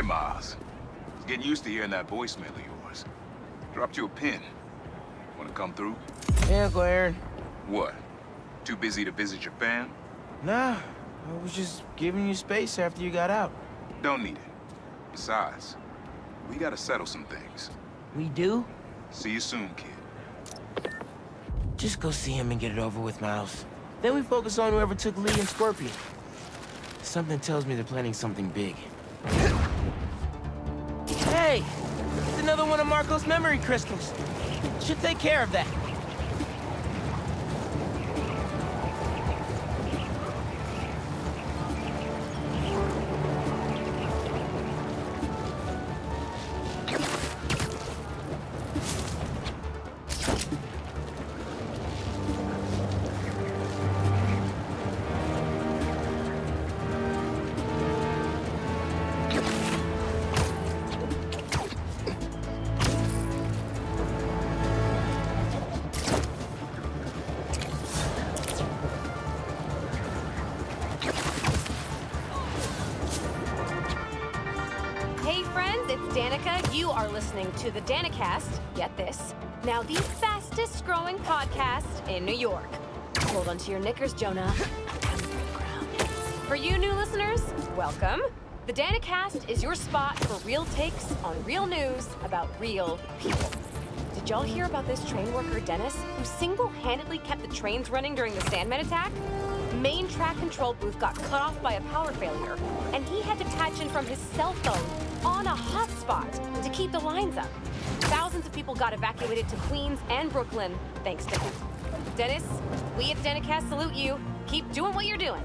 Miles. I was getting used to hearing that voicemail of yours. Dropped you a pin. Wanna come through? Yeah, Uncle Aaron. What? Too busy to visit your fam? Nah, I was just giving you space after you got out. Don't need it. Besides, we gotta settle some things. We do? See you soon, kid. Just go see him and get it over with, Miles. Then we focus on whoever took Lee and Scorpion. Something tells me they're planning something big. Hey! It's another one of Marco's memory crystals. Should take care of that. You are listening to the Danicast, get this. Now the fastest growing podcast in New York. Hold on to your knickers, Jonah. For you new listeners, welcome. The Danicast is your spot for real takes on real news about real people. Did y'all hear about this train worker, Dennis, who single-handedly kept the trains running during the Sandman attack? Main track control booth got cut off by a power failure, and he had to patch in from his cell phone on a hotspot to keep the lines up. Thousands of people got evacuated to Queens and Brooklyn thanks to him. Dennis, we at Danicast salute you. Keep doing what you're doing.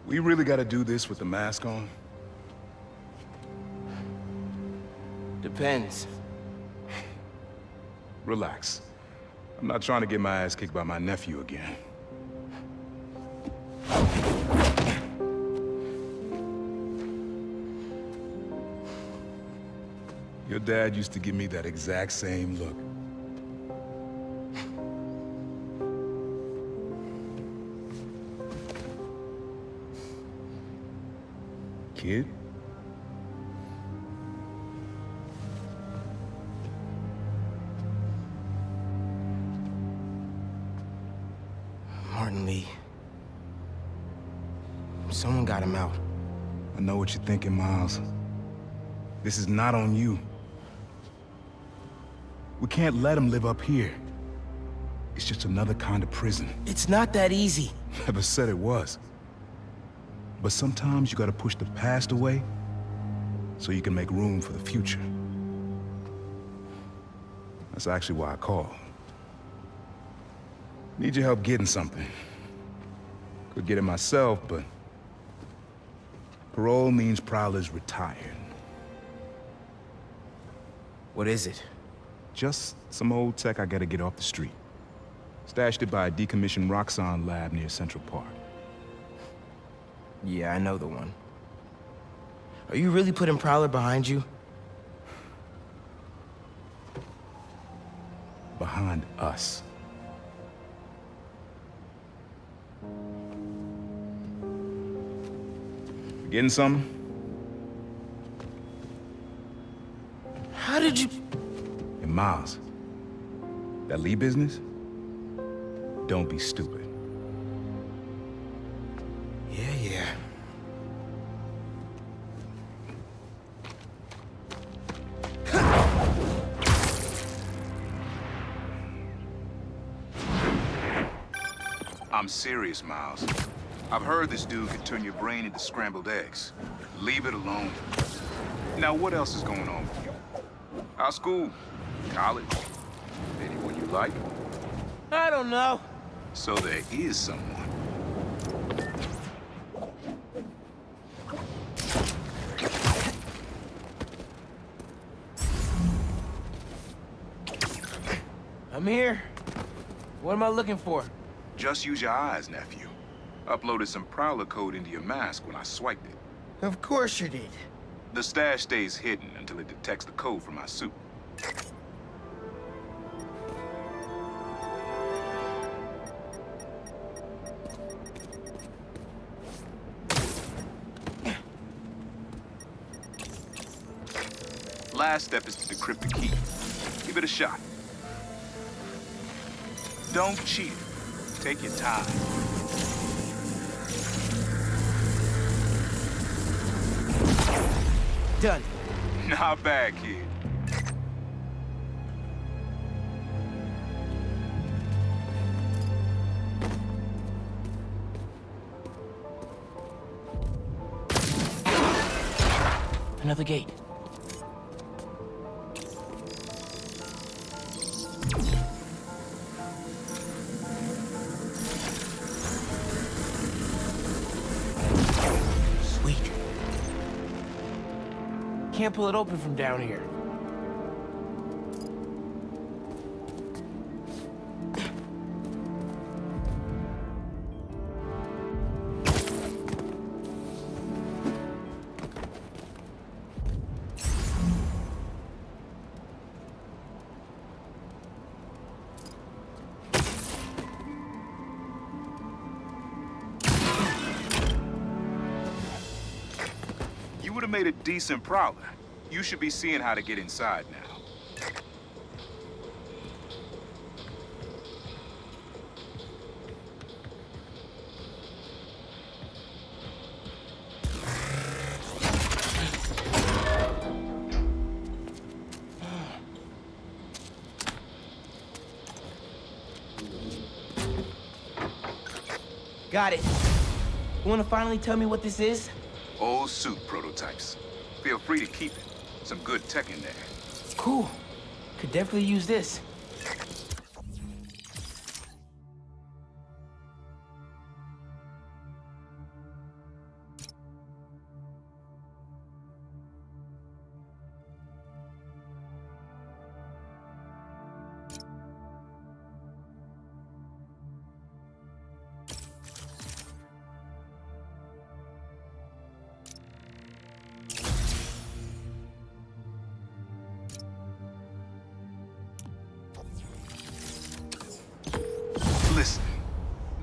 We really gotta do this with the mask on? Depends. Relax. I'm not trying to get my ass kicked by my nephew again. Your dad used to give me that exact same look. Kid? Martin Lee. Someone got him out. I know what you're thinking, Miles. This is not on you. We can't let him live up here. It's just another kind of prison. It's not that easy. Never said it was. But sometimes you gotta push the past away so you can make room for the future. That's actually why I called. Need your help getting something. Could get it myself, but parole means Prowler's retired. What is it? Just some old tech I gotta get off the street. Stashed it by a decommissioned Roxxon lab near Central Park. Yeah, I know the one. Are you really putting Prowler behind you? Behind us. Getting something? How did you... And Miles, that Lee business? Don't be stupid. Yeah. I'm serious, Miles. I've heard this dude can turn your brain into scrambled eggs. Leave it alone. Now, what else is going on with you? How's school? College? Anyone you like? I don't know. So there is someone. I'm here. What am I looking for? Just use your eyes, nephew. Uploaded some Prowler code into your mask when I swiped it. Of course you did. The stash stays hidden until it detects the code from my suit. Last step is to decrypt the key. Give it a shot. Don't cheat. Take your time. Done. Not bad, kid. Another gate. Sweet. Can't pull it open from down here. You would have made a decent Prowler. You should be seeing how to get inside now. Got it. You wanna finally tell me what this is? Old suit prototypes. Feel free to keep it. Some good tech in there. Cool. Could definitely use this. Listen,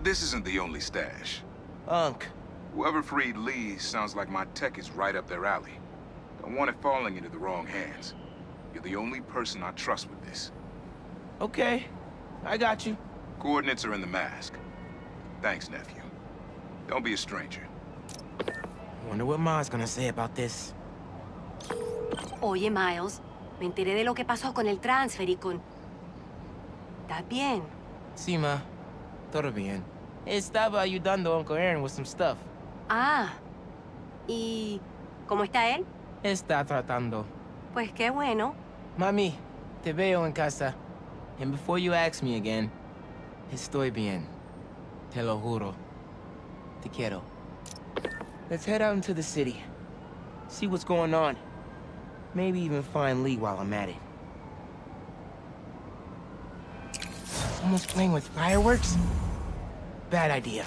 this isn't the only stash. Unc. Whoever freed Lee sounds like my tech is right up their alley. Don't want it falling into the wrong hands. You're the only person I trust with this. Okay. I got you. Coordinates are in the mask. Thanks, nephew. Don't be a stranger. Wonder what Ma's gonna say about this. Oye, Miles, me enteré de lo que pasó con el transfer y con... ¿Estás bien? Sí, Ma. Todo bien. Estaba ayudando a Uncle Aaron with some stuff. Ah, ¿y cómo está él? Está tratando. Pues qué bueno. Mami, te veo en casa. And before you ask me again, estoy bien. Te lo juro. Te quiero. Let's head out into the city. See what's going on. Maybe even find Lee while I'm at it. Someone's playing with fireworks? Bad idea.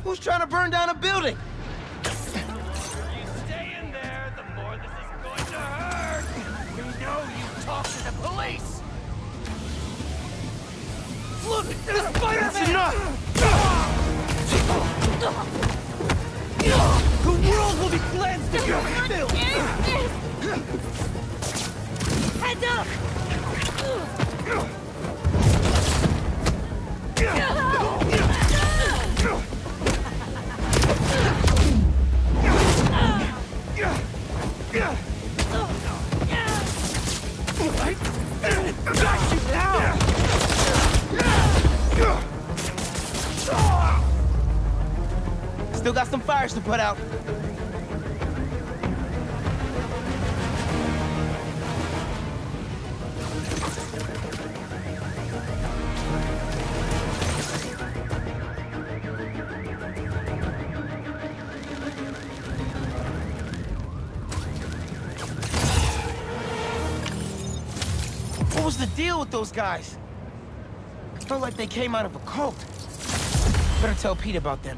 Who's trying to burn down a building? You stay in there, the more this is going to hurt! We know you talk to the police! Look, there's Spider-Man! That's enough! The world will be cleansed if you're filled! Heads up! Got you now! Still got some fires to put out. What was the deal with those guys? It felt like they came out of a cult. Better tell Pete about them.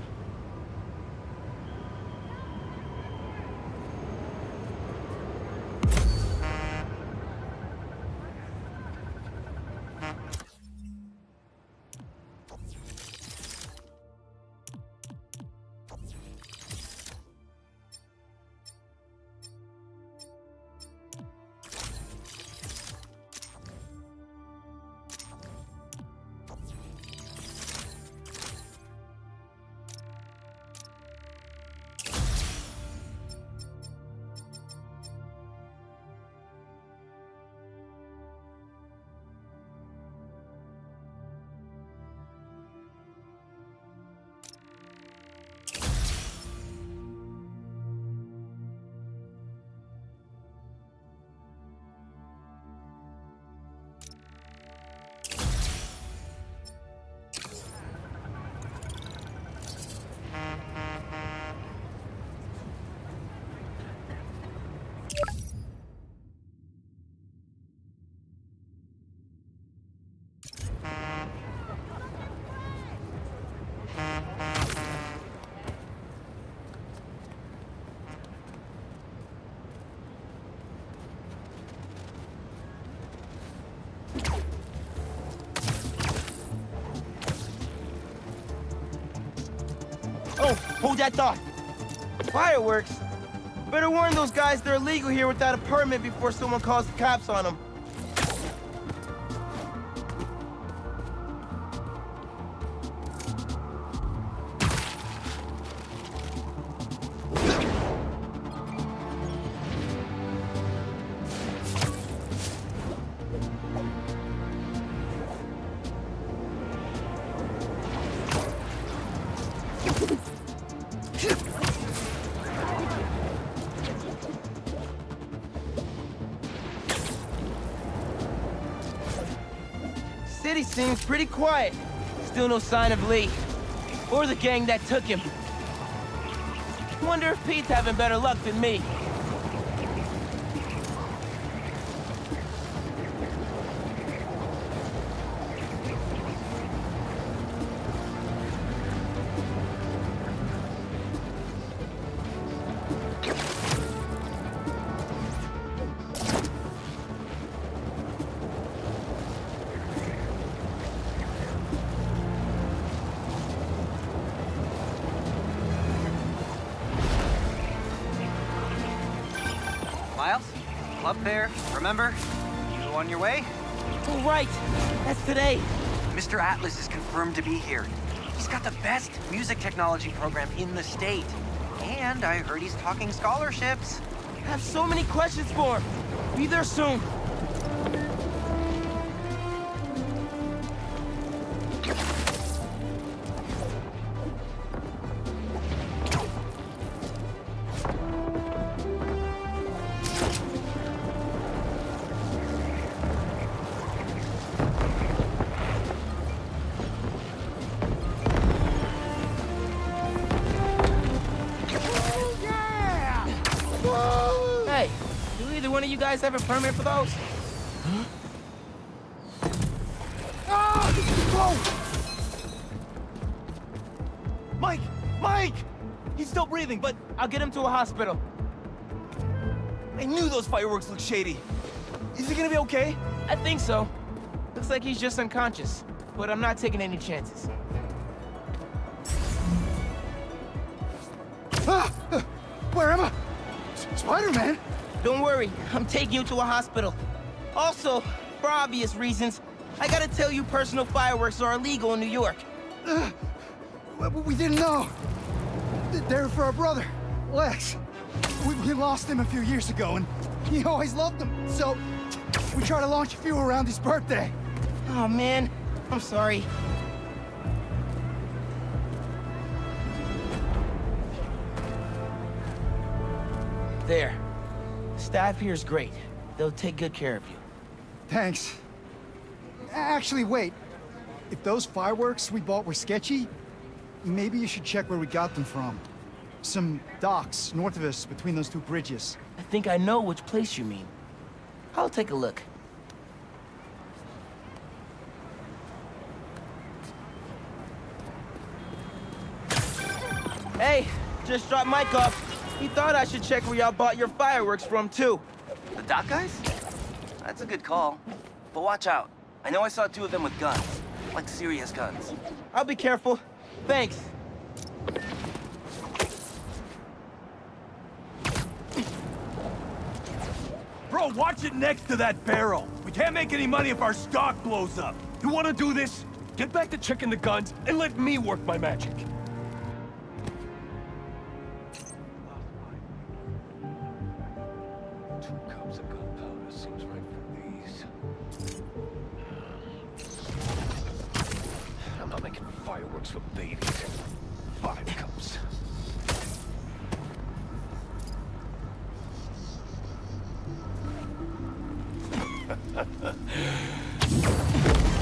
Oh, hold that thought. Fireworks? Better warn those guys they're illegal here without a permit before someone calls the cops on them. City seems pretty quiet. Still no sign of Lee. Or the gang that took him. Wonder if Pete's having better luck than me. Miles? Club fair, remember? You on your way? Oh, right. That's today. Mr. Atlas is confirmed to be here. He's got the best music technology program in the state. And I heard he's talking scholarships. I have so many questions for him. Be there soon. Hey, do either one of you guys have a permit for those? Huh? Ah! Whoa! Mike! Mike! He's still breathing, but I'll get him to a hospital. I knew those fireworks looked shady. Is he gonna be okay? I think so. Looks like he's just unconscious, but I'm not taking any chances. Where am I? Spider-Man? Don't worry, I'm taking you to a hospital. Also, for obvious reasons, I gotta tell you personal fireworks are illegal in New York. We didn't know. They're for our brother, Lex. We lost him a few years ago, and he always loved them. So we try to launch a few around his birthday. Oh man, I'm sorry. There. Staff here is great. They'll take good care of you. Thanks. Actually, wait. If those fireworks we bought were sketchy, maybe you should check where we got them from. Some docks north of us between those two bridges. I think I know which place you mean. I'll take a look. Hey, just dropped Mike off. He thought I should check where y'all bought your fireworks from, too. The dock guys? That's a good call. But watch out. I know I saw 2 of them with guns. Like serious guns. I'll be careful. Thanks. Bro, watch it next to that barrel. We can't make any money if our stock blows up. You wanna do this? Get back to checking the guns and let me work my magic. Fireworks for babies. 5 cups.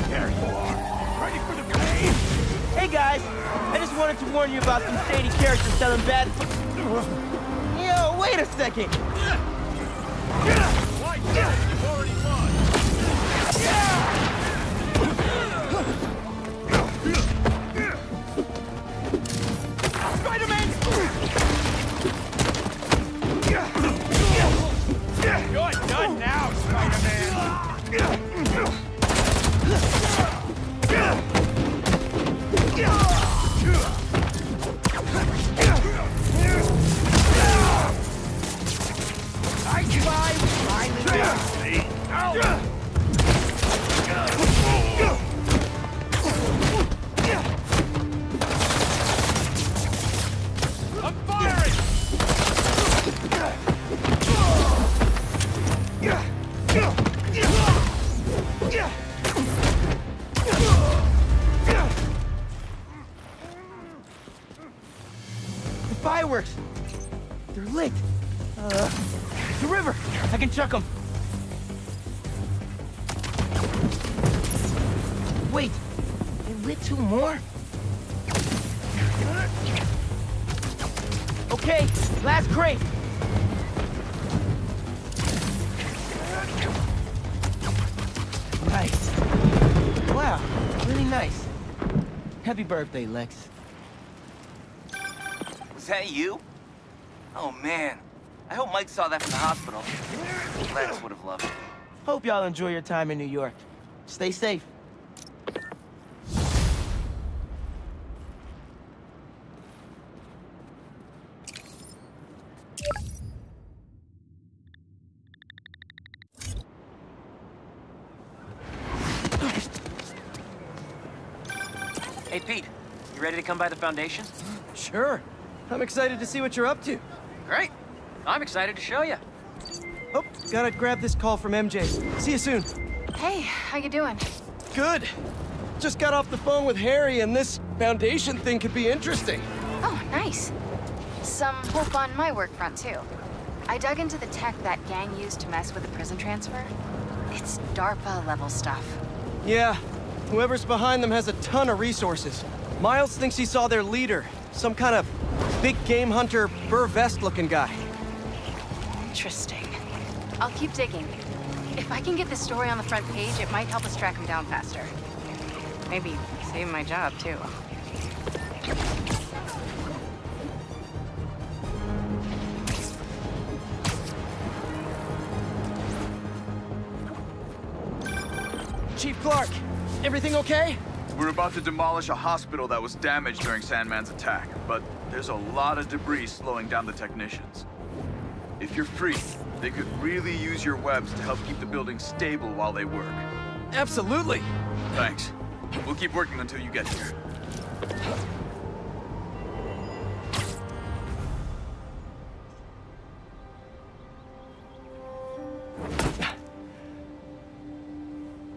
There you are. Ready for the raid? Hey, guys. I just wanted to warn you about some shady characters selling bad... Yo, wait a second. Why, you've already lost. You're done now, Spider-Man! I survived! I'm firing! The fireworks. They're lit. The river. I can chuck them. Wait. They lit 2 more? Okay, last crate. Nice. Wow, really nice. Happy birthday, Lex. Was that you? Oh man. I hope Mike saw that from the hospital. Lex would have loved it. Hope y'all enjoy your time in New York. Stay safe. Hey Pete, you ready to come by the Foundation? Sure. I'm excited to see what you're up to. Great. I'm excited to show you. Oh, gotta grab this call from MJ. See you soon. Hey, how you doing? Good. Just got off the phone with Harry, and this Foundation thing could be interesting. Oh, nice. Some hope on my work front, too. I dug into the tech that gang used to mess with the prison transfer. It's DARPA-level stuff. Yeah, whoever's behind them has a ton of resources. Miles thinks he saw their leader, some kind of big game hunter, fur vest-looking guy. Interesting. I'll keep digging. If I can get this story on the front page, it might help us track him down faster. Maybe save my job, too. Clark, everything okay? We're about to demolish a hospital that was damaged during Sandman's attack, but there's a lot of debris slowing down the technicians. If you're free, they could really use your webs to help keep the building stable while they work. Absolutely. Thanks. We'll keep working until you get here.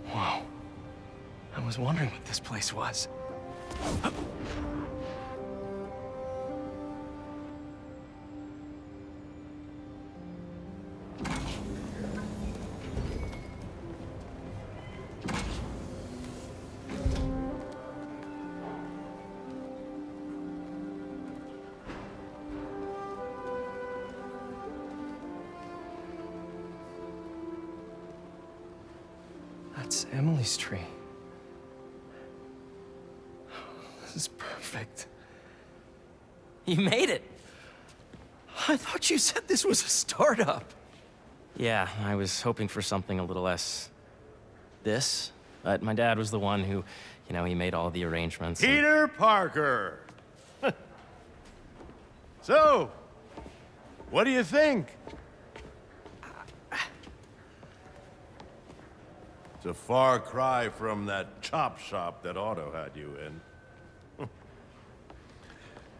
Whoa. I was wondering what this place was. That's Emily's tree. This is perfect. You made it! I thought you said this was a startup. Yeah, I was hoping for something a little less... this. But my dad was the one who, he made all the arrangements. Peter Parker! So, what do you think? It's a far cry from that chop shop that Otto had you in.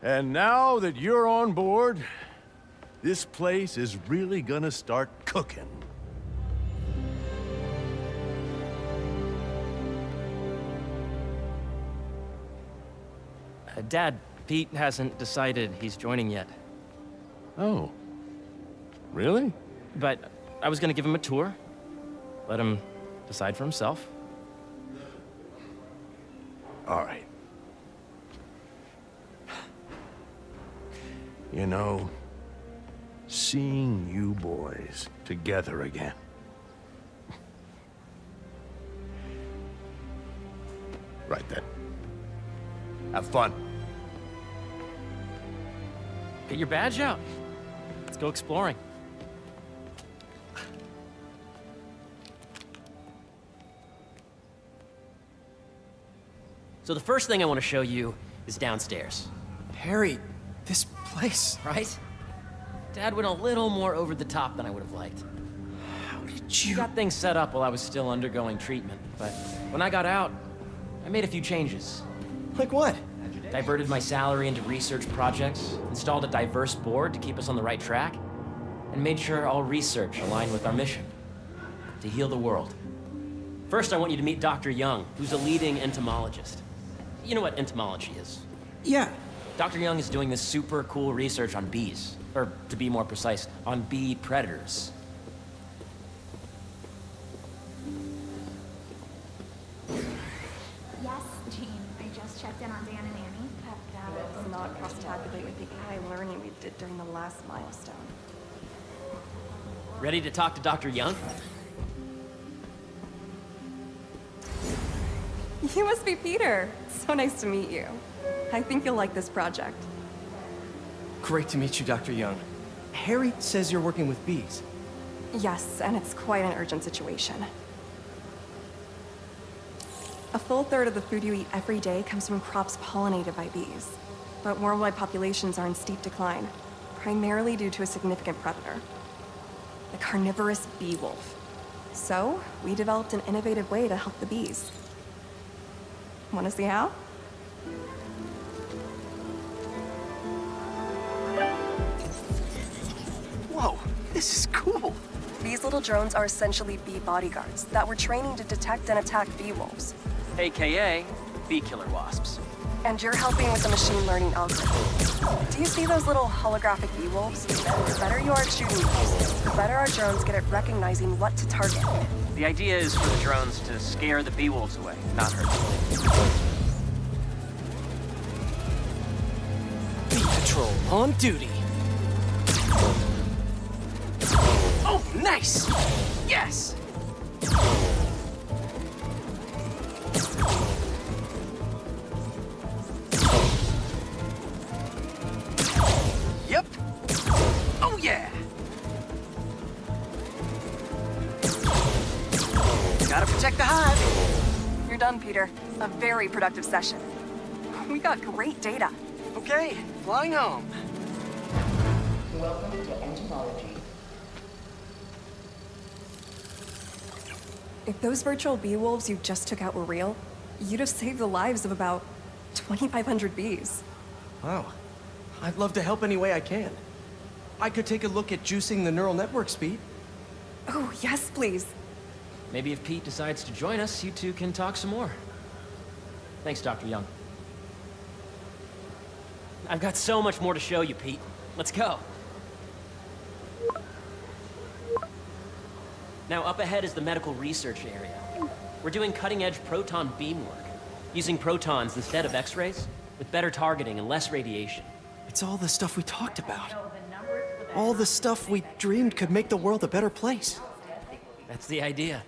And now that you're on board, this place is really gonna start cooking. Dad, Pete hasn't decided he's joining yet. Oh. Really? But I was gonna give him a tour. Let him decide for himself. All right. You know, seeing you boys together again. Right then. Have fun. Get your badge out. Let's go exploring. So the first thing I want to show you is downstairs. Harry, this place... Right? Dad went a little more over the top than I would have liked. How did you... Got things set up while I was still undergoing treatment, but when I got out, I made a few changes. Like what? Diverted my salary into research projects, installed a diverse board to keep us on the right track, and made sure all research aligned with our mission, to heal the world. First, I want you to meet Dr. Young, who's a leading entomologist. You know what entomology is? Yeah. Dr. Young is doing this super cool research on bees, or to be more precise, on bee predators. Yes, Jean. I just checked in on Dan and Annie. That does not cross-tabulate with the high learning we did during the last milestone. Ready to talk to Dr. Young? You must be Peter. So nice to meet you. I think you'll like this project. Great to meet you, Dr. Young. Harry says you're working with bees. Yes, and it's quite an urgent situation. A full third of the food you eat every day comes from crops pollinated by bees. But worldwide populations are in steep decline, primarily due to a significant predator, the carnivorous bee wolf. So, we developed an innovative way to help the bees. Want to see how? Whoa, this is cool. These little drones are essentially bee bodyguards that we're training to detect and attack bee wolves. AKA bee killer wasps. And you're helping with the machine learning algorithm. Do you see those little holographic bee wolves? The better you are at shooting those, the better our drones get at recognizing what to target. The idea is for the drones to scare the bee wolves away, not hurt them. Bee Patrol on duty. Oh, nice! Yes! Yep. Oh, yeah! Gotta protect the hive. done, Peter. A very productive session. We got great data. Okay, flying home. Welcome to entomology. If those virtual bee wolves you just took out were real, you'd have saved the lives of about 2,500 bees. Wow. I'd love to help any way I can. I could take a look at juicing the neural network speed. Oh, yes, please. Maybe if Pete decides to join us, you two can talk some more. Thanks, Dr. Young. I've got so much more to show you, Pete. Let's go. Now, up ahead is the medical research area. We're doing cutting-edge proton beam work, using protons instead of X-rays, with better targeting and less radiation. It's all the stuff we talked about. All the stuff we dreamed could make the world a better place. That's the idea.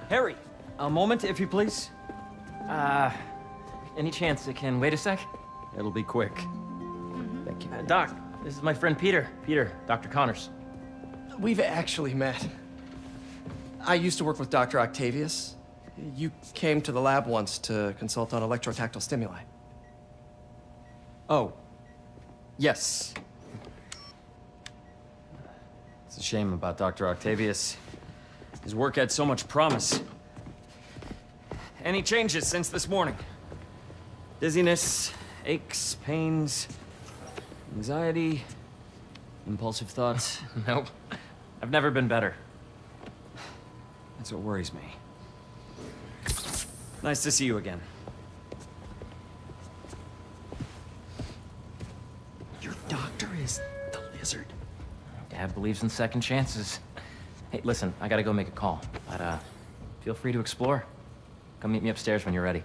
Harry, a moment, if you please. Any chance it can wait a sec? It'll be quick. Thank you. Doc, this is my friend Peter. Peter, Dr. Connors. We've actually met. I used to work with Dr. Octavius. You came to the lab once to consult on electrotactile stimuli. Oh. Yes. It's a shame about Dr. Octavius. His work had so much promise. Any changes since this morning? Dizziness, aches, pains, anxiety, impulsive thoughts? Nope. I've never been better. That's what worries me. Nice to see you again. Your doctor is the lizard. Dad believes in second chances. Hey, listen, I gotta go make a call, but feel free to explore. Come meet me upstairs when you're ready.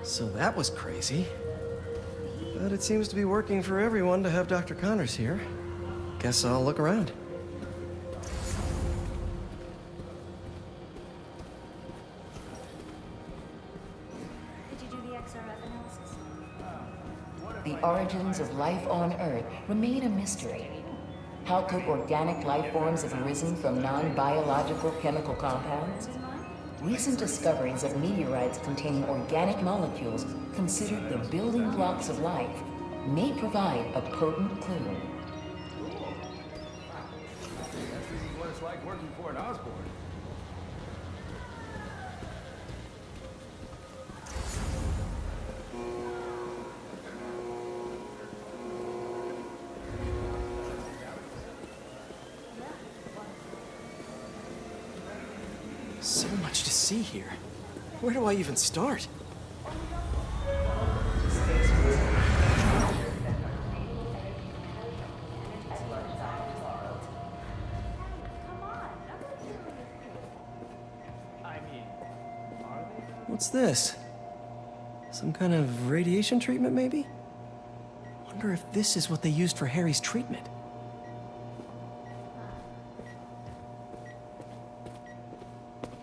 So that was crazy. But it seems to be working for everyone to have Dr. Connors here. Guess I'll look around. The origins of life on Earth remain a mystery. How could organic life forms have arisen from non-biological chemical compounds? Recent discoveries of meteorites containing organic molecules considered the building blocks of life may provide a potent clue. This is what it's like working for an Osborne. So much to see here. Where do I even start? What's this? Some kind of radiation treatment, maybe? Wonder if this is what they used for Harry's treatment.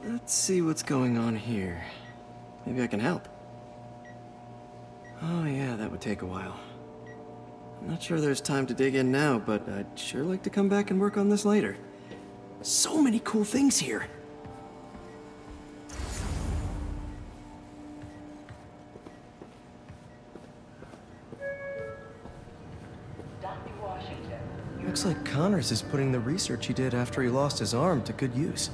Let's see what's going on here. Maybe I can help. Oh yeah, that would take a while. I'm not sure there's time to dig in now, but I'd sure like to come back and work on this later. So many cool things here. Looks like Connors is putting the research he did after he lost his arm to good use.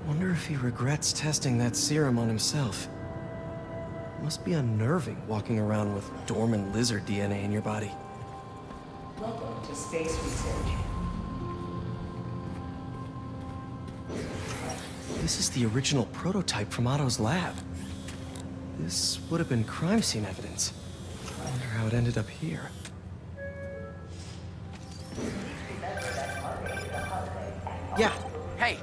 Wonder if he regrets testing that serum on himself. Must be unnerving walking around with dormant lizard DNA in your body. Welcome to space research. This is the original prototype from Otto's lab. This would have been crime scene evidence. I wonder how it ended up here. Yeah. Hey,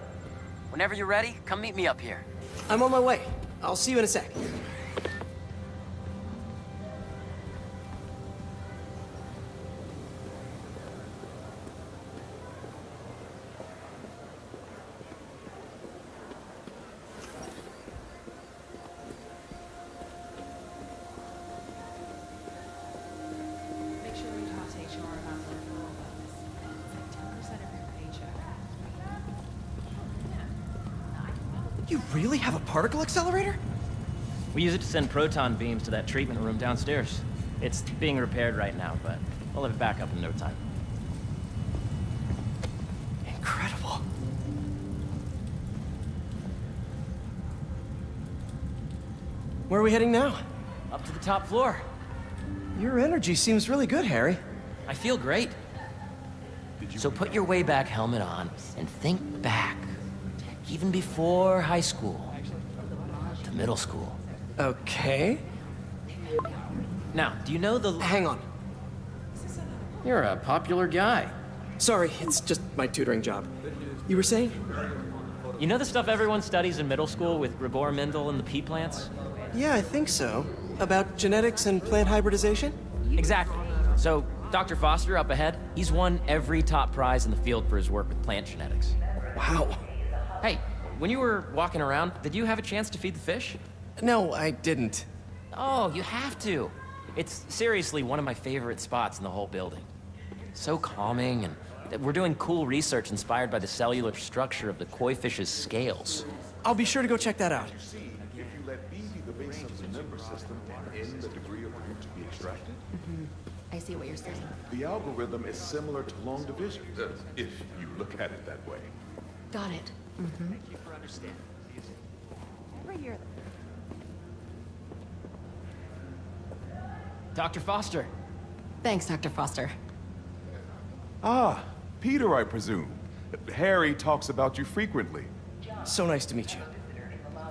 whenever you're ready, come meet me up here. I'm on my way. I'll see you in a sec. You really have a particle accelerator? We use it to send proton beams to that treatment room downstairs. It's being repaired right now, but we'll have it back up in no time. Incredible. Where are we heading now? Up to the top floor. Your energy seems really good, Harry. I feel great. So put your way back helmet on and think back. Even before high school. To middle school. Okay. Now, do you know the... Hang on. You're a popular guy. Sorry, it's just my tutoring job. You were saying? You know the stuff everyone studies in middle school with Gregor Mendel and the pea plants? Yeah, I think so. About genetics and plant hybridization? Exactly. So, Dr. Foster up ahead, he's won every top prize in the field for his work with plant genetics. Wow. Hey, when you were walking around, did you have a chance to feed the fish? No, I didn't. Oh, you have to. It's seriously one of my favorite spots in the whole building. So calming, and we're doing cool research inspired by the cellular structure of the koi fish's scales. I'll be sure to go check that out. If you let B be the base of the member system and N the degree of root to be extracted, I see what you're saying. the algorithm is similar to long division, if you look at it that way. Got it. Thank you for understanding. Right here. Dr. Foster. Thanks, Dr. Foster. Ah, Peter, I presume. Harry talks about you frequently. So nice to meet you.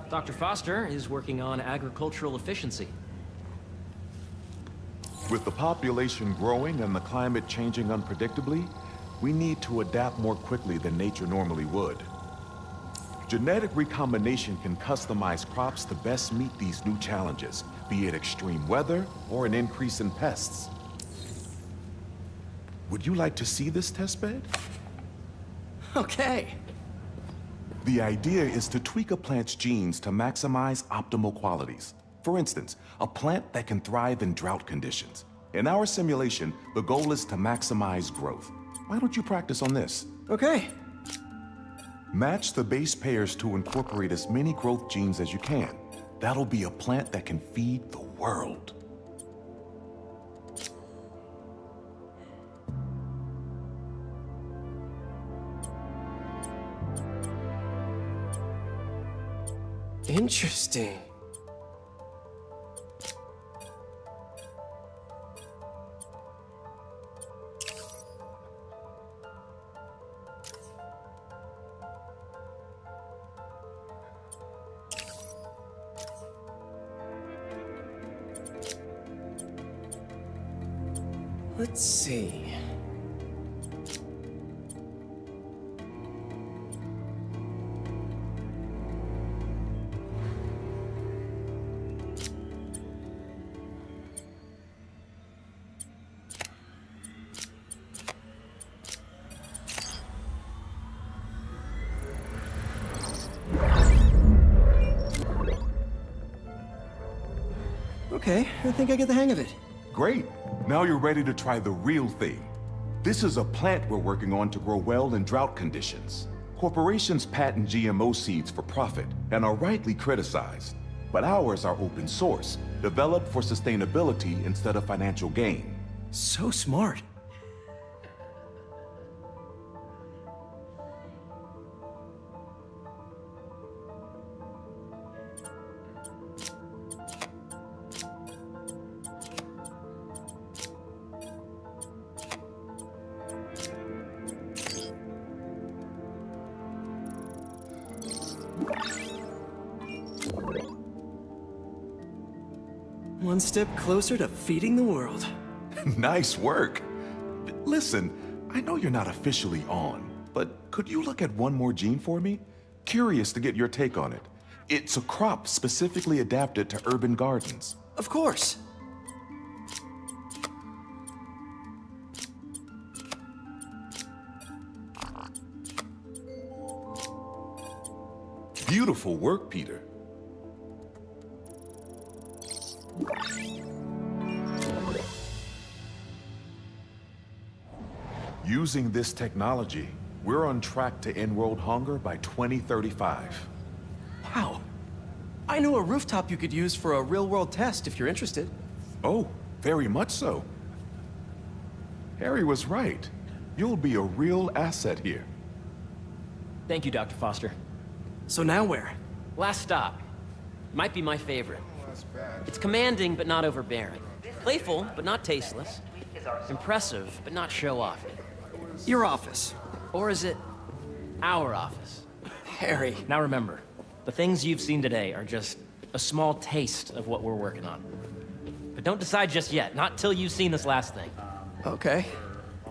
Dr. Foster is working on agricultural efficiency. With the population growing and the climate changing unpredictably, we need to adapt more quickly than nature normally would. Genetic recombination can customize crops to best meet these new challenges, be it extreme weather or an increase in pests. Would you like to see this testbed? Okay. The idea is to tweak a plant's genes to maximize optimal qualities. For instance, a plant that can thrive in drought conditions. In our simulation, the goal is to maximize growth. Why don't you practice on this? Okay. Match the base pairs to incorporate as many growth genes as you can. That'll be a plant that can feed the world. Interesting. Let's see. Okay, I think I get the hang of it. Great. Now you're ready to try the real thing. This is a plant we're working on to grow well in drought conditions. Corporations patent GMO seeds for profit and are rightly criticized. But ours are open source, developed for sustainability instead of financial gain. So smart. One step closer to feeding the world. Nice work. Listen, I know you're not officially on, but could you look at one more gene for me? Curious to get your take on it. It's a crop specifically adapted to urban gardens. Of course. Beautiful work, Peter. Using this technology, we're on track to end world hunger by 2035. Wow. I know a rooftop you could use for a real-world test if you're interested. Oh, very much so. Harry was right. You'll be a real asset here. Thank you, Dr. Foster. So now where? Last stop. Might be my favorite. It's commanding, but not overbearing. Playful, but not tasteless. Impressive, but not show-offy. Your office. Or is it our office? Harry. Now remember, the things you've seen today are just a small taste of what we're working on. But don't decide just yet, not till you've seen this last thing. Okay.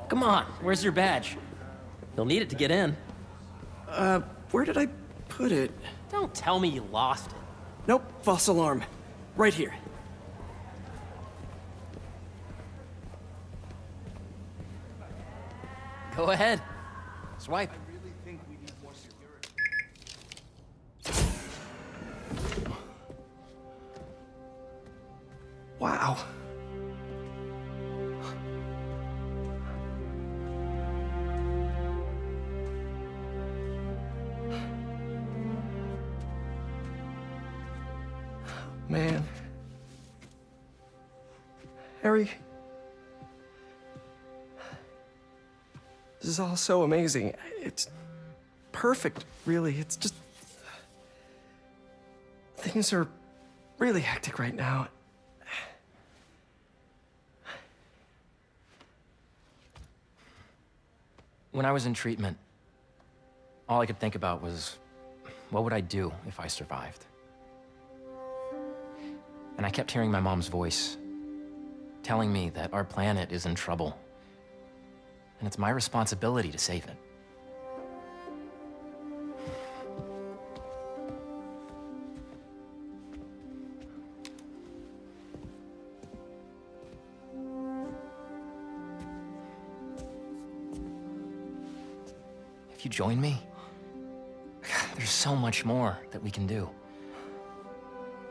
Come on, where's your badge? You'll need it to get in. Where did I put it? Don't tell me you lost it. Nope, false alarm. Right here. Go ahead. Swipe. Wow. Man. Harry. This is all so amazing. It's perfect, really. It's just... Things are really hectic right now. When I was in treatment, all I could think about was, what would I do if I survived? And I kept hearing my mom's voice, telling me that our planet is in trouble, and it's my responsibility to save it. If you join me, there's so much more that we can do.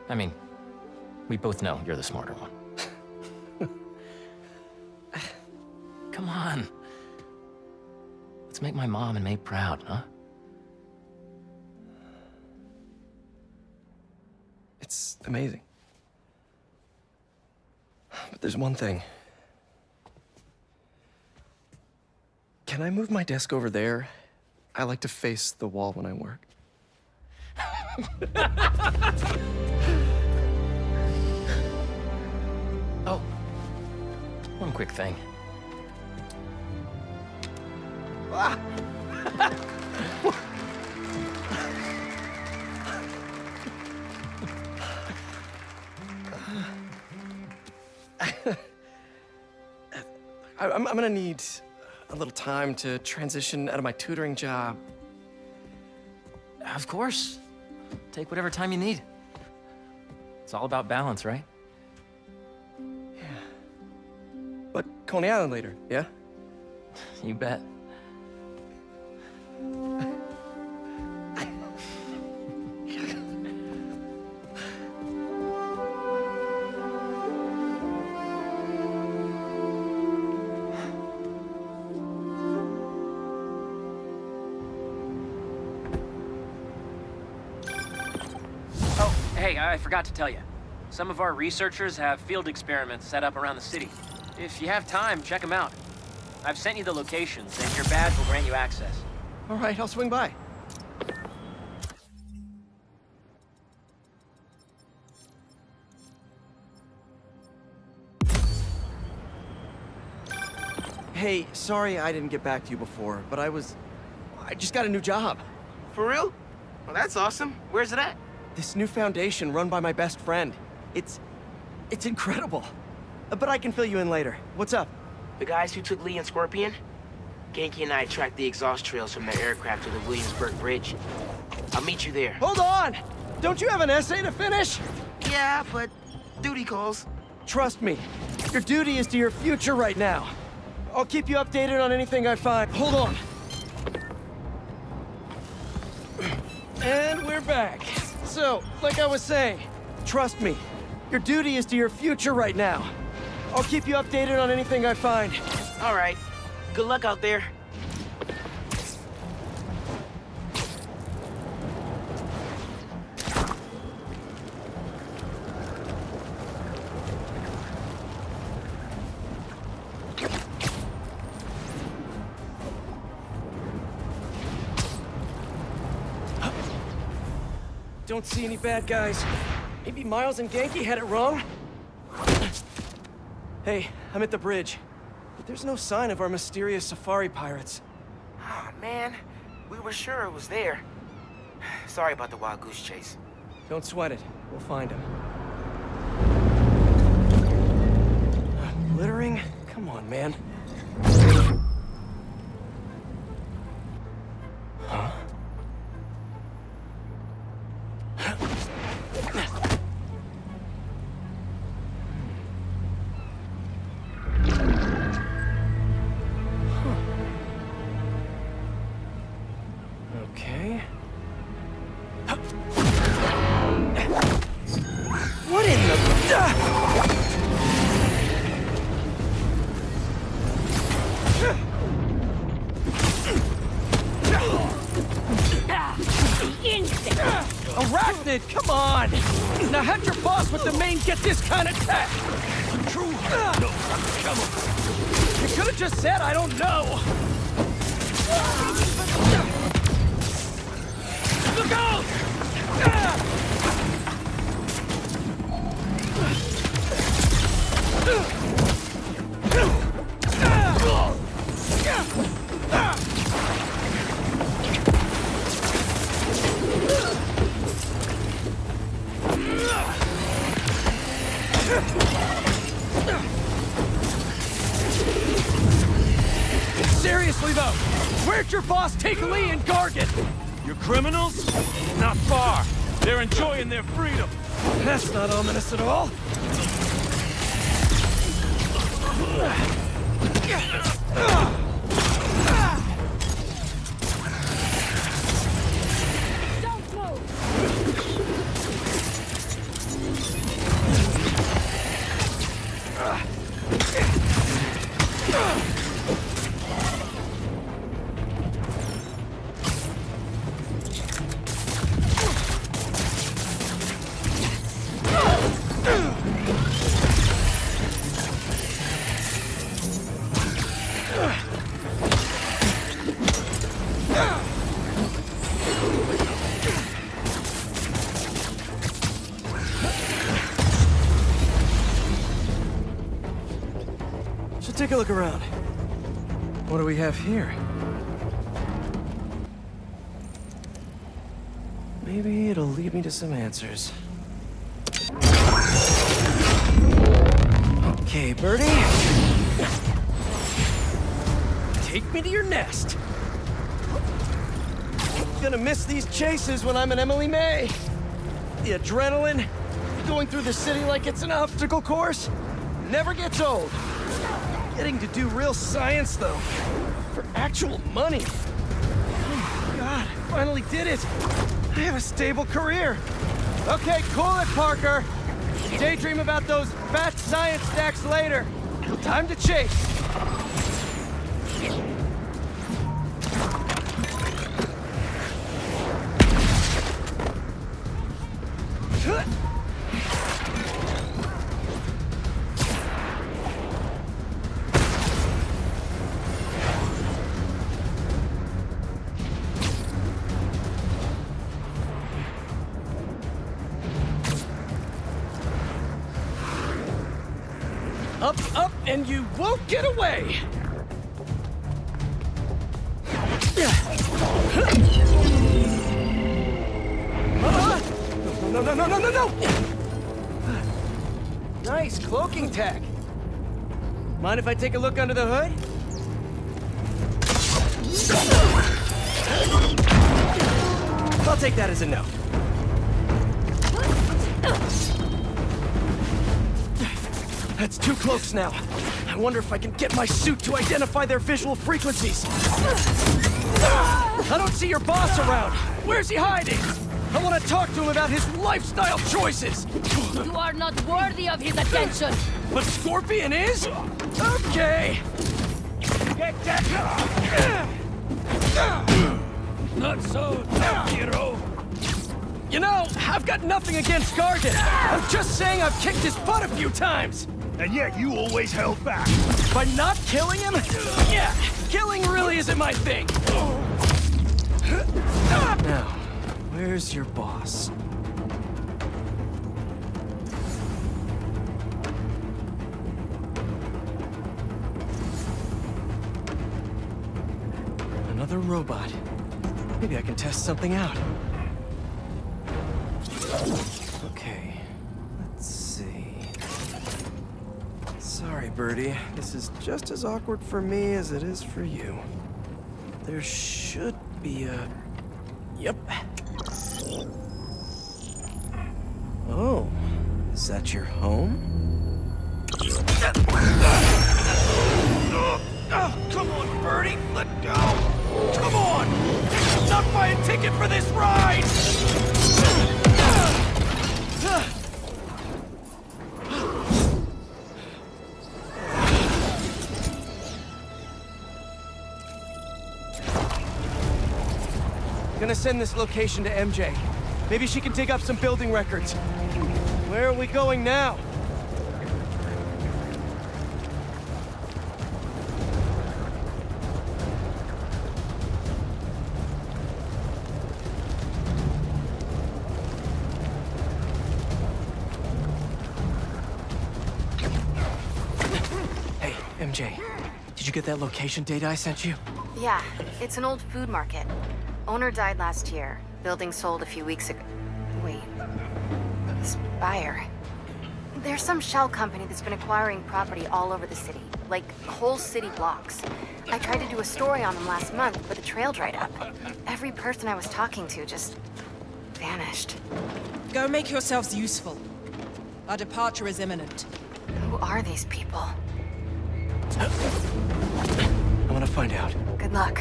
I mean, we both know you're the smarter one. Come on. Let's make my mom and May proud, huh? It's amazing. But there's one thing. Can I move my desk over there? I like to face the wall when I work. Oh, one quick thing. Ah! I'm gonna need a little time to transition out of my tutoring job. Of course. Take whatever time you need. It's all about balance, right? Yeah. But Coney Island later, yeah? You bet. Hey, I forgot to tell you. Some of our researchers have field experiments set up around the city. If you have time, check them out. I've sent you the locations, and your badge will grant you access. All right, I'll swing by. Hey, sorry I didn't get back to you before, but I just got a new job. For real? Well, that's awesome. Where's it at? This new foundation run by my best friend. It's incredible. But I can fill you in later. What's up? The guys who took Lee and Scorpion? Genki and I tracked the exhaust trails from their aircraft to the Williamsburg Bridge. I'll meet you there. Hold on! Don't you have an essay to finish? Yeah, but duty calls. Trust me, your duty is to your future right now. I'll keep you updated on anything I find. Hold on. And we're back. So, like I was saying, trust me, your duty is to your future right now. I'll keep you updated on anything I find. All right. Good luck out there. don't see any bad guys. Maybe Miles and Genki had it wrong? Hey, I'm at the bridge. But there's no sign of our mysterious safari pirates. Oh, man. We were sure it was there. Sorry about the wild goose chase. Don't sweat it. We'll find him. Littering? Come on, man. Huh? Okay. What in the... Arachnid, come on! Now have your boss with the main get this kind of tech! True. No, come on. You could have just said I don't know! Look out! Seriously though, where'd your boss take Lee and Gargan? Your criminals? Not far. They're enjoying their freedom. That's not ominous at all. Don't move! So take a look around. What do we have here? Maybe it'll lead me to some answers. Okay, Birdie. Take me to your nest. Gonna miss these chases when I'm an Emily May. The adrenaline, going through the city like it's an obstacle course, never gets old. Getting to do real science, though, for actual money. Oh, God, finally did it. I have a stable career. Okay, cool it, Parker. Daydream about those fat science stacks later. Time to chase. Up, up, and you won't get away! No, no, no, no, no, no! Nice cloaking tech. Mind if I take a look under the hood? I'll take that as a no. That's two cloaks now. I wonder if I can get my suit to identify their visual frequencies. I don't see your boss around. Where's he hiding? I want to talk to him about his lifestyle choices. You are not worthy of his attention. But Scorpion is? Okay. Not so, hero. You know, I've got nothing against Gargan. I'm just saying I've kicked his butt a few times. And yet you always held back. By not killing him? Yeah, killing really isn't my thing. Now, where's your boss? Another robot. Maybe I can test something out. Okay, let's see. Sorry, Birdie. This is just as awkward for me as it is for you. There should be a... Yep. Oh, is that your home? Oh, come on, Birdie! Let go! Come on! Not buy a ticket for this ride! Gonna send this location to MJ. Maybe she can dig up some building records. Where are we going now? Hey, MJ. Did you get that location data I sent you? Yeah, it's an old food market. Owner died last year. Building sold a few weeks ago. Wait. Spire. There's some shell company that's been acquiring property all over the city. Like, whole city blocks. I tried to do a story on them last month, but the trail dried up. Every person I was talking to just... vanished. Go make yourselves useful. Our departure is imminent. Who are these people? I want to find out. Good luck.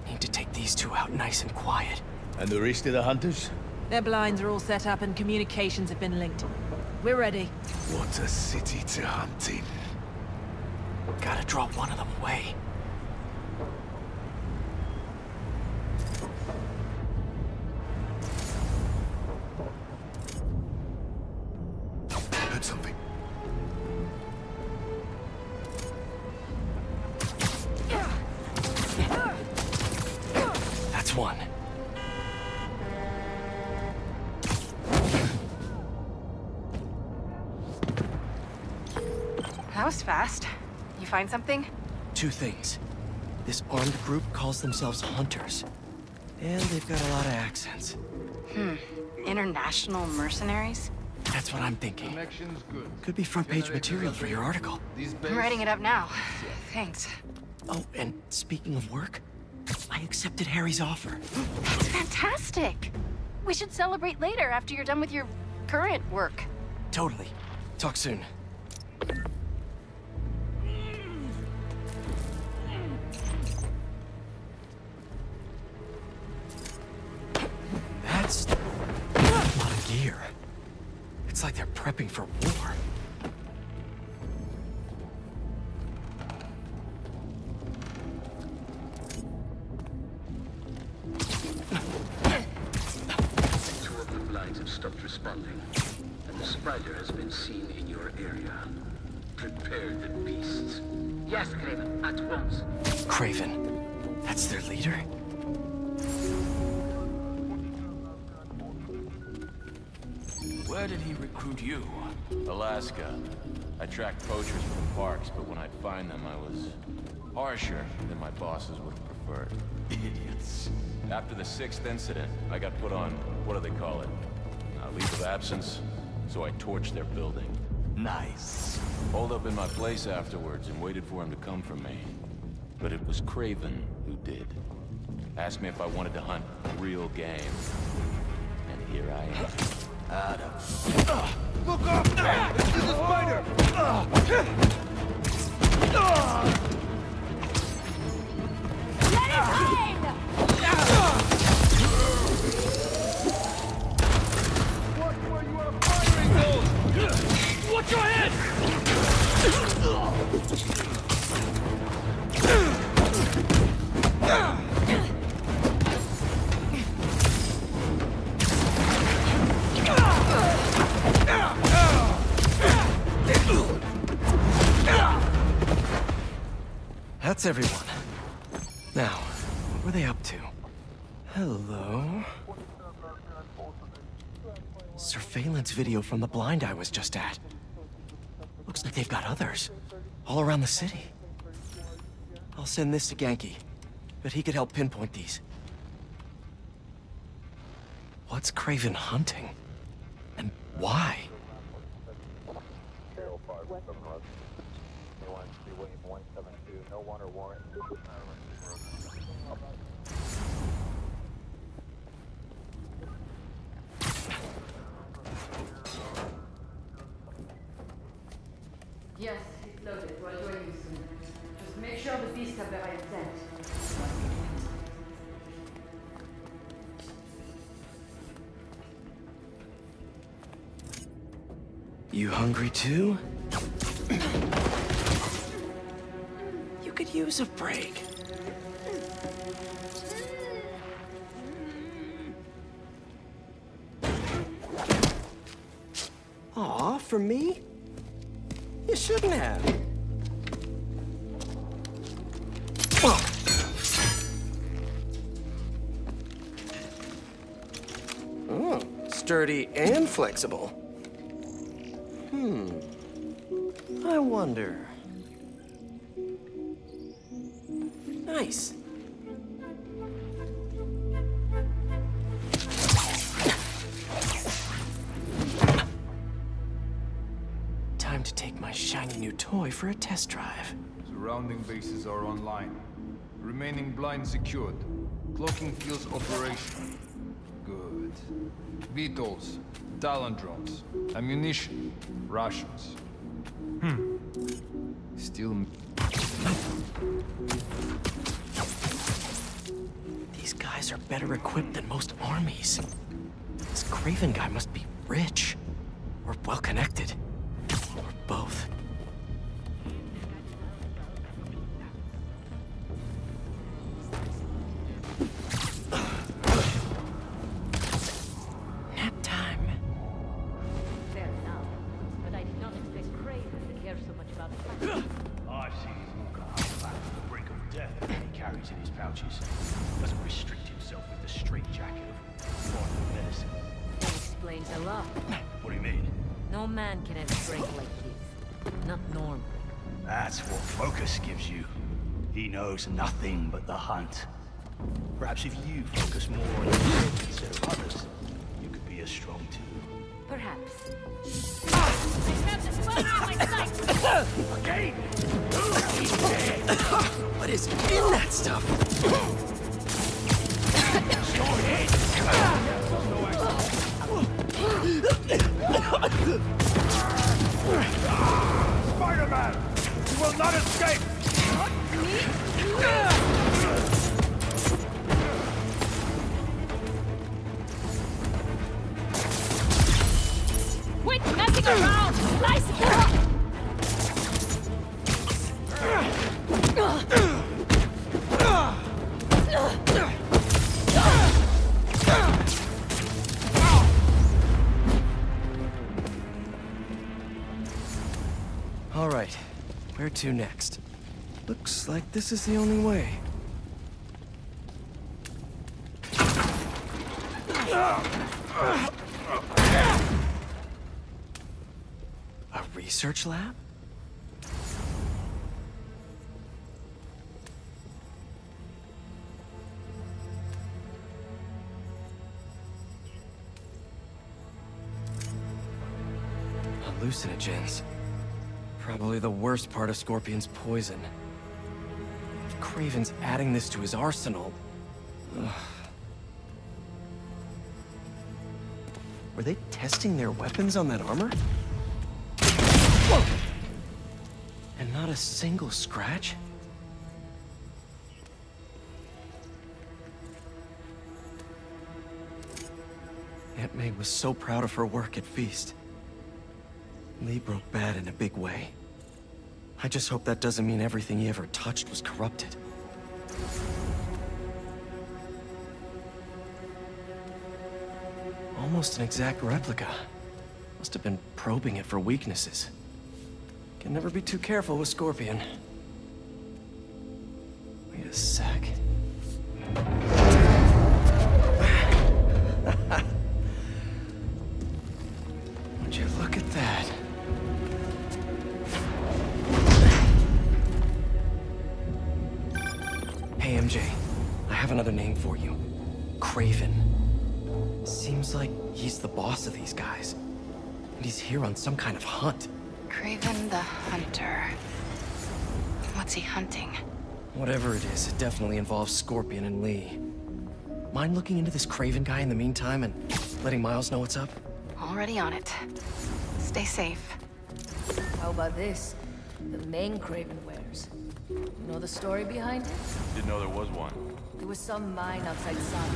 Need to take these two out nice and quiet. And the rest of the hunters? Their blinds are all set up and communications have been linked. We're ready. What a city to hunt in. Gotta draw one of them away. Heard something. That's one. That was fast. You find something? Two things. This armed group calls themselves Hunters. And they've got a lot of accents. International mercenaries? That's what I'm thinking. Could be front-page material for your article. I'm writing it up now. Thanks. Oh, and speaking of work, I accepted Harry's offer. That's fantastic! We should celebrate later after you're done with your current work. Totally. Talk soon. That's a lot of gear. It's like they're prepping for war. Two of the blinds have stopped responding, and the spider has been seen in your area. Prepare the beasts. Yes, Craven, at once. Craven. That's their leader? Where did he recruit you? Alaska. I tracked poachers from parks, but when I'd find them, I was harsher than my bosses would have preferred. Idiots. After the 6th incident, I got put on, what do they call it? Leave of absence, so I torched their building. Nice. Holed up in my place afterwards and waited for him to come for me. But it was Craven who did. Asked me if I wanted to hunt real game. And here I am. Adam. Look up! This is a spider! Let it rain! Watch where you are firing those! Watch your head! That's everyone. Now, what were they up to? Hello? Surveillance video from the blind I was just at. Looks like they've got others. All around the city. I'll send this to Genki. but he could help pinpoint these. What's Craven hunting? And why? Yes, it's loaded. We'll join you soon. Just make sure the beasts have the right scent. You hungry too? You could use a break. Aw, for me? You shouldn't have. Oh, sturdy and flexible. I wonder. Nice. Time to take my shiny new toy for a test drive. Surrounding bases are online. Remaining blind secured. Cloaking fields operational. Good. Beetles, Talon drones, ammunition, rations. Still... These guys are better equipped than most armies. This Craven guy must be rich. Or well-connected. Or both. Nap time. Fair enough, but I did not expect Craven to care so much about the I've seen him walk up to the brink of death that he carries in his pouches. Doesn't restrict himself with the straitjacket of modern medicine. That explains a lot. What do you mean? No man can have strength like his. Not normal. That's what focus gives you. He knows nothing but the hunt. Perhaps if you focus more on yourself instead of others, you could be as strong too. Perhaps. I have the splinter in my sight! Again! What is in that stuff? Spider-Man! You will not escape! Quit messing around! Slice it up! All right, where to next? Looks like this is the only way. A research lab? Hallucinogens. Probably the worst part of Scorpion's poison. If Craven's adding this to his arsenal... Ugh. Were they testing their weapons on that armor? Whoa! And not a single scratch? Aunt May was so proud of her work at Feast. Lee broke bad in a big way. I just hope that doesn't mean everything he ever touched was corrupted. Almost an exact replica. Must have been probing it for weaknesses. Can never be too careful with Scorpion. Wait a sec. Would you look at that? Hey, MJ. for you. Craven. Seems like he's the boss of these guys. And he's here on some kind of hunt. Craven the Hunter. What's he hunting? Whatever it is, it definitely involves Scorpion and Lee. Mind looking into this Craven guy in the meantime and letting Miles know what's up? Already on it. Stay safe. How about this? The main Craven wears. You know the story behind it? Didn't know there was one. There was some mine outside Sun.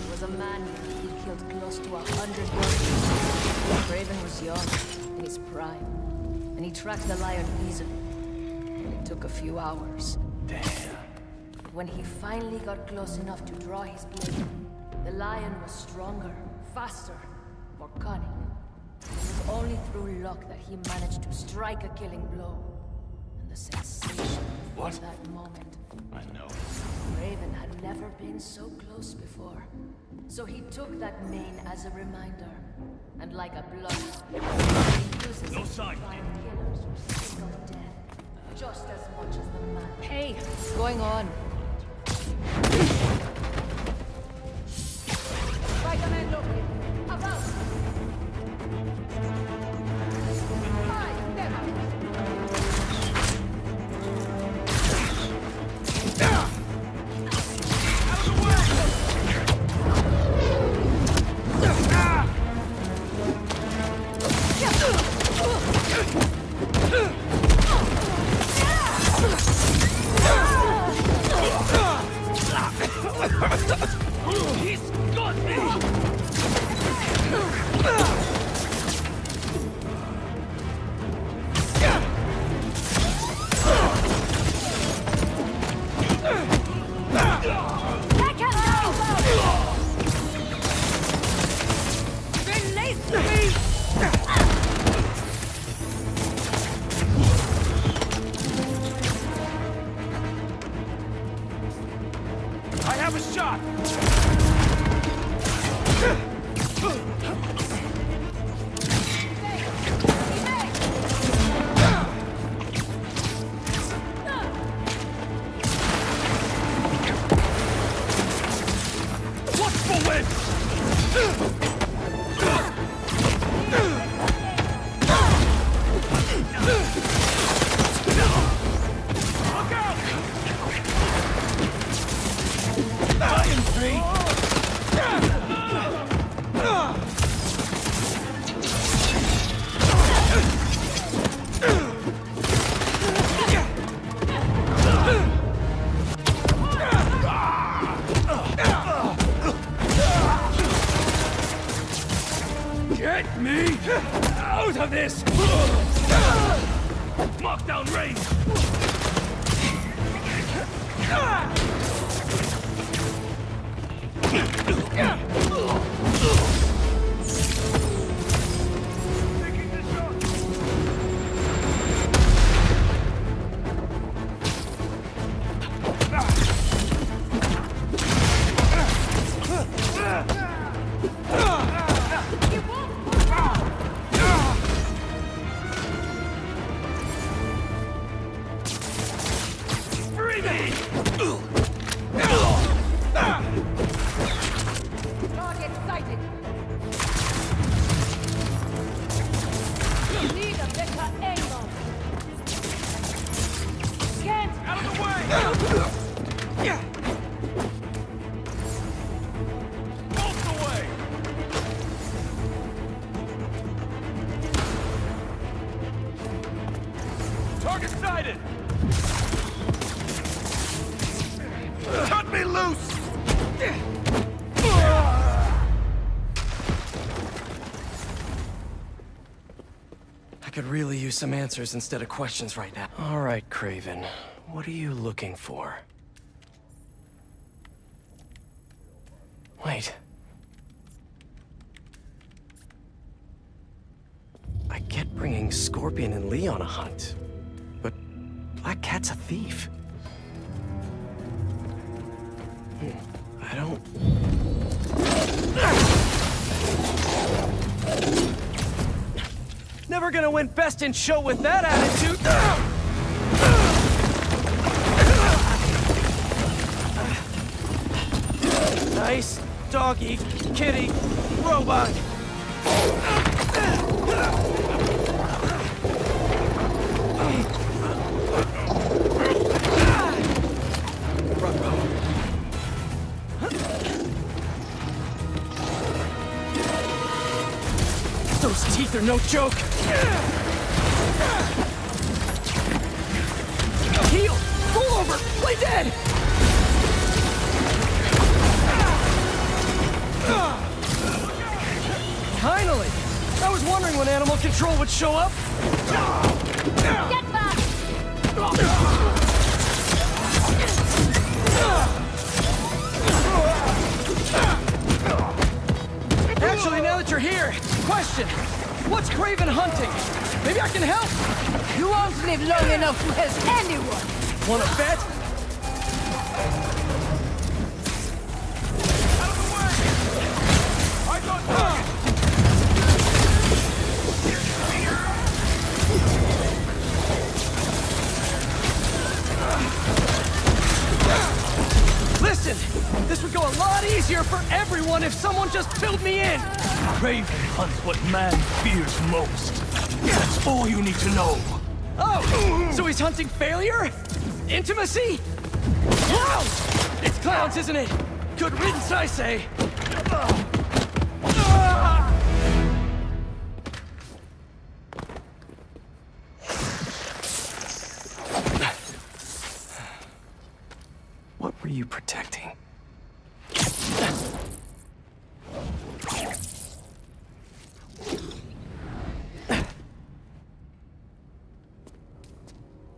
There was a man who killed close to 100 workers. Craven was young, in his prime, and he tracked the lion easily. It took a few hours. Damn. When he finally got close enough to draw his blade, the lion was stronger, faster, more cunning. It was only through luck that he managed to strike a killing blow. And the sensation of that moment. I know. Raven had never been so close before. So he took that mane as a reminder. And like a blood, he uses it to find killers who seek of death. Just as much as the man. Hey, what's going on? Spider-Man, about! He's got me! I have a shot! Watch for wind! Look out! Lion tree! Get me out of this! Knockdown range! Free me! Target sighted! Need a better angle! Can't! Out of the way! Both the way! Target sighted! Cut me loose! I could really use some answers instead of questions right now. All right, Craven. What are you looking for? Wait. I get bringing Scorpion and Lee on a hunt, but Black Cat's a thief. I don't... Never gonna win Best in Show with that attitude! Mice, doggy, kitty, robot. Those teeth are no joke. Heal! Roll over! Play dead! Finally! I was wondering when animal control would show up. Get back! Actually, now that you're here, question. What's Craven hunting? Maybe I can help. You won't live long enough to help anyone. Wanna bet? Listen, this would go a lot easier for everyone if someone just filled me in. Craven hunts what man fears most. That's all you need to know. Oh, so he's hunting failure? Intimacy? Clowns! It's clowns, isn't it? Good riddance, I say. What were you protecting?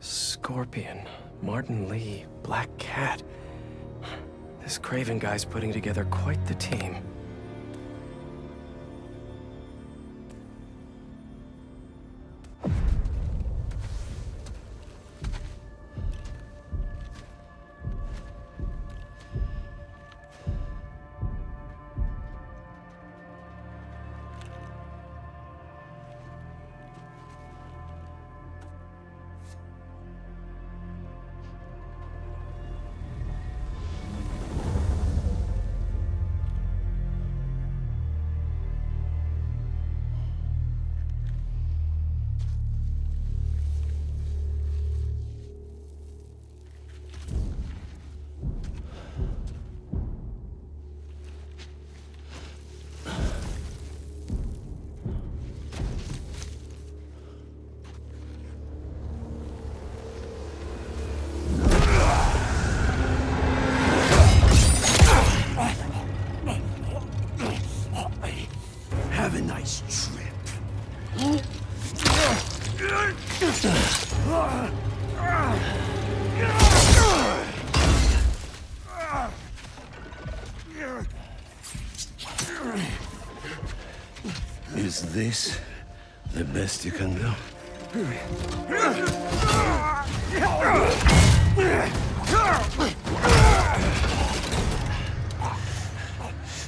Scorpion, Martin Lee, Black Cat. This Craven guy's putting together quite the team. Have a nice trip. Is this the best you can do?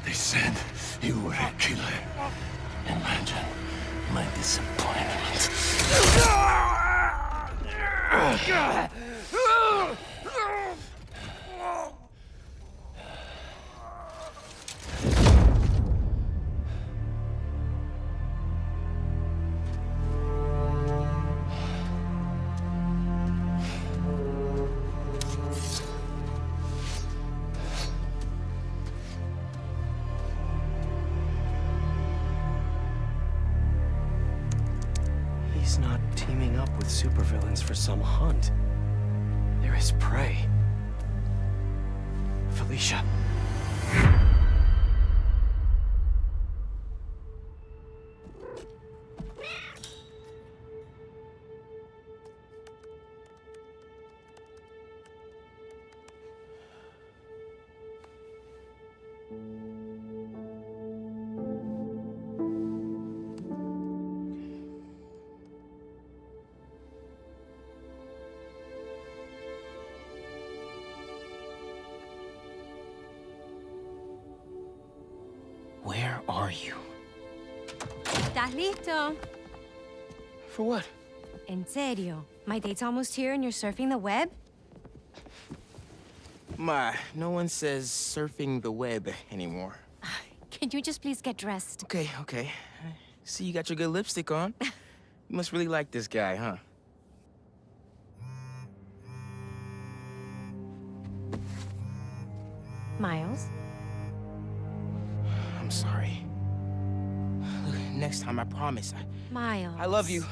They said you were a killer. Imagine my disappointment. He's not teaming up with supervillains for some hunt. There is prey. Felicia. Where are you? ¿Estás listo? For what? En serio? My date's almost here and you're surfing the web? My, no one says surfing the web anymore. Can you just please get dressed? Okay, okay. See, you got your good lipstick on. You must really like this guy, huh? Miles? I'm sorry. Look, next time, I promise. Miles. I love you.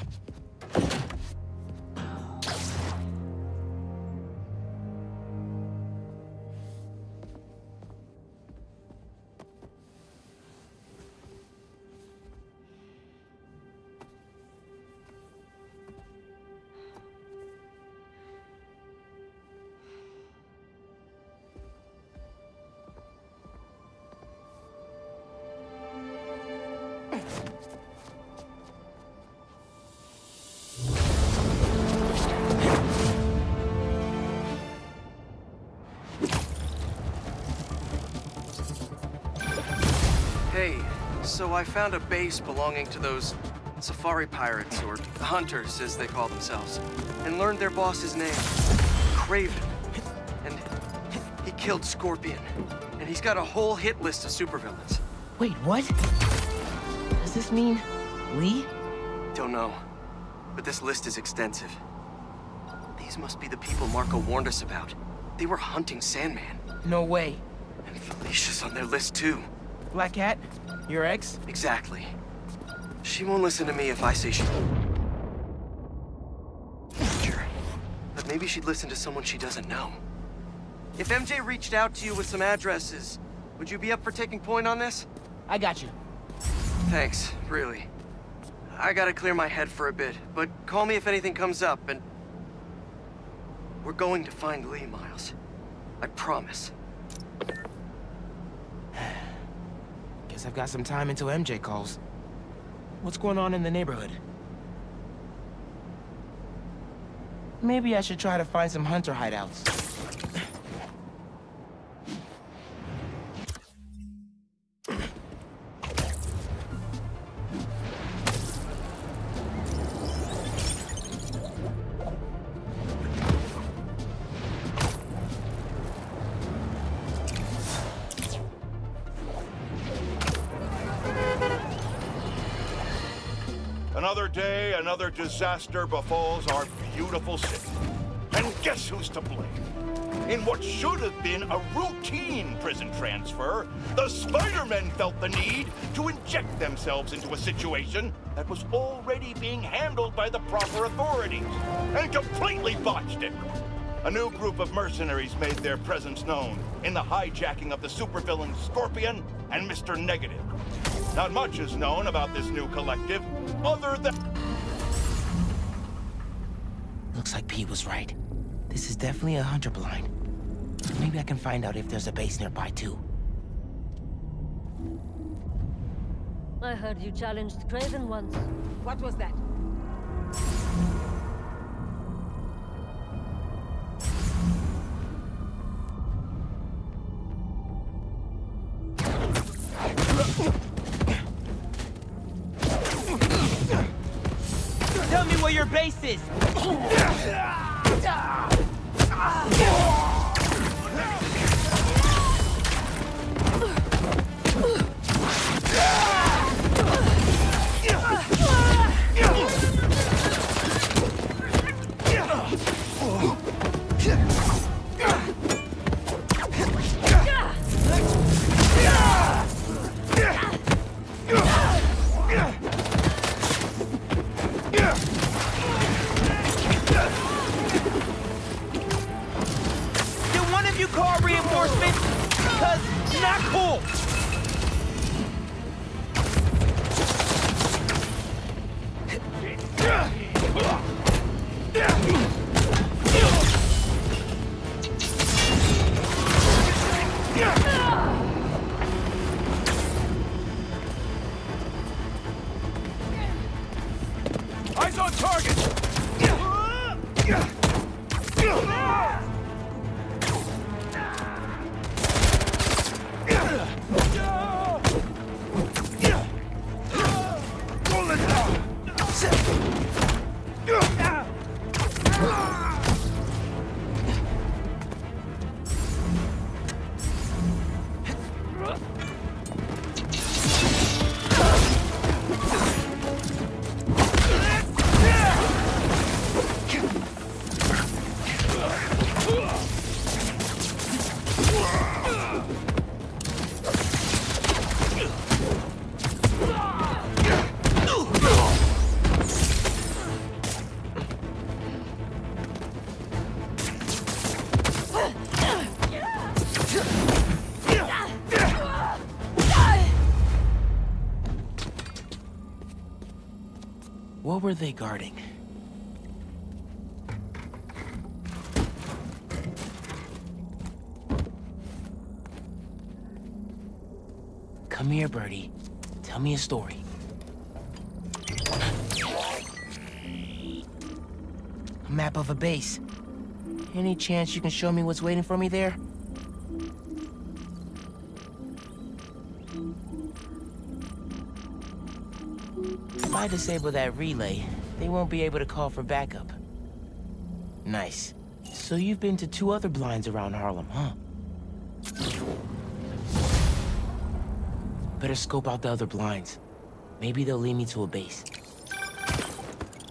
Hey, so I found a base belonging to those safari pirates, or hunters, as they call themselves, and learned their boss's name, Craven. And he killed Scorpion, and he's got a whole hit list of supervillains. Wait, what? Does this mean Lee? Don't know, but this list is extensive. These must be the people Marco warned us about. They were hunting Sandman. No way. And Felicia's on their list too. Black Cat? Your ex? Exactly. She won't listen to me if I say she... Sure. But maybe she'd listen to someone she doesn't know. If MJ reached out to you with some addresses, would you be up for taking point on this? I got you. Thanks, really. I gotta clear my head for a bit, but call me if anything comes up, and... We're going to find Lee, Miles. I promise. Guess I've got some time until MJ calls. What's going on in the neighborhood? Maybe I should try to find some hunter hideouts. Another day, another disaster befalls our beautiful city. And guess who's to blame? In what should have been a routine prison transfer, the Spider-Men felt the need to inject themselves into a situation that was already being handled by the proper authorities, and completely botched it. A new group of mercenaries made their presence known in the hijacking of the supervillains Scorpion and Mr. Negative. Not much is known about this new collective, other than... Looks like Pete was right. This is definitely a hunter blind. Maybe I can find out if there's a base nearby, too. I heard you challenged Craven once. What was that? Tell me where your base is! Eyes on target! What were they guarding? Come here, Birdie. Tell me a story. A map of a base. Any chance you can show me what's waiting for me there? If I disable that relay, they won't be able to call for backup. Nice. So you've been to 2 other blinds around Harlem, huh? Better scope out the other blinds. Maybe they'll lead me to a base.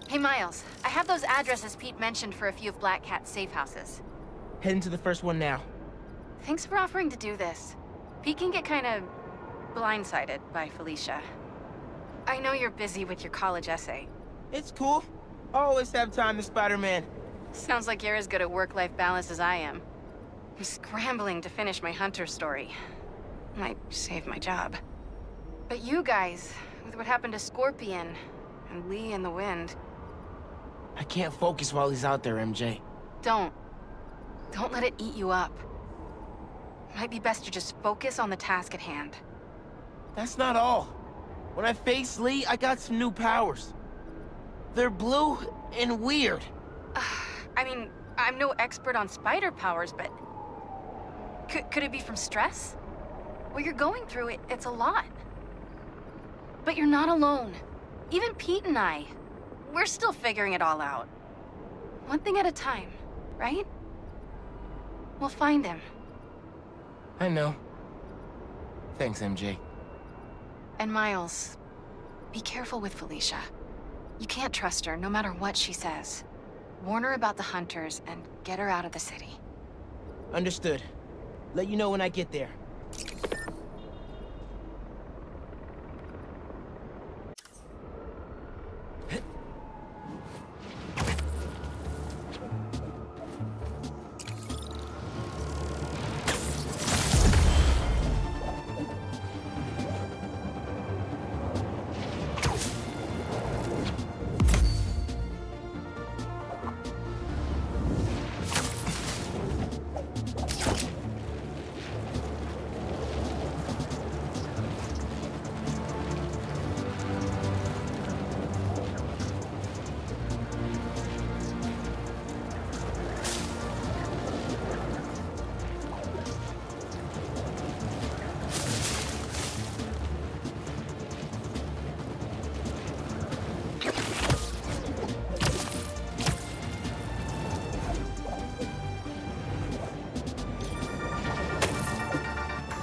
Hey, Miles. I have those addresses Pete mentioned for a few of Black Cat's safe houses. Heading to the first one now. Thanks for offering to do this. Pete can get kind of blindsided by Felicia. I know you're busy with your college essay. It's cool. I always have time to Spider-Man. Sounds like you're as good at work-life balance as I am. I'm scrambling to finish my Hunter story. Might save my job. But you guys, with what happened to Scorpion, and Lee in the Wind... I can't focus while he's out there, MJ. Don't let it eat you up. Might be best to just focus on the task at hand. That's not all. When I faced Lee, I got some new powers. They're blue and weird. I mean, I'm no expert on spider powers, but... Could it be from stress? What you're going through, it's a lot. But you're not alone. Even Pete and I, we're still figuring it all out. One thing at a time, right? We'll find him. I know. Thanks, MJ. And Miles, be careful with Felicia. You can't trust her, no matter what she says. Warn her about the Hunters and get her out of the city. Understood. Let you know when I get there.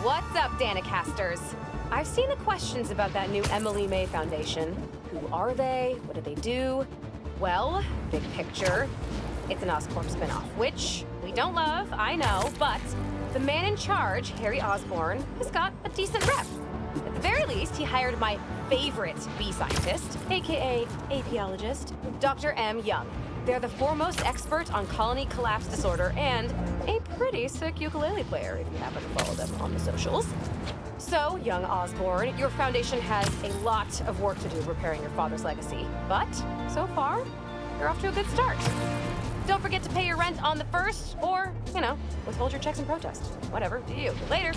What's up, Danicasters? I've seen the questions about that new Emily May Foundation. Who are they? What do they do? Well, big picture, it's an Oscorp spinoff, which we don't love, I know, but the man in charge, Harry Osborn, has got a decent rep. At the very least, he hired my favorite bee scientist, aka apiologist, Dr. M. Young. They're the foremost expert on colony collapse disorder and a pretty sick ukulele player, if you happen to follow them on the socials. So, young Osborn, your foundation has a lot of work to do repairing your father's legacy. But, so far, you're off to a good start. Don't forget to pay your rent on the 1st, or, you know, withhold your checks in protest. Whatever, do you. Later.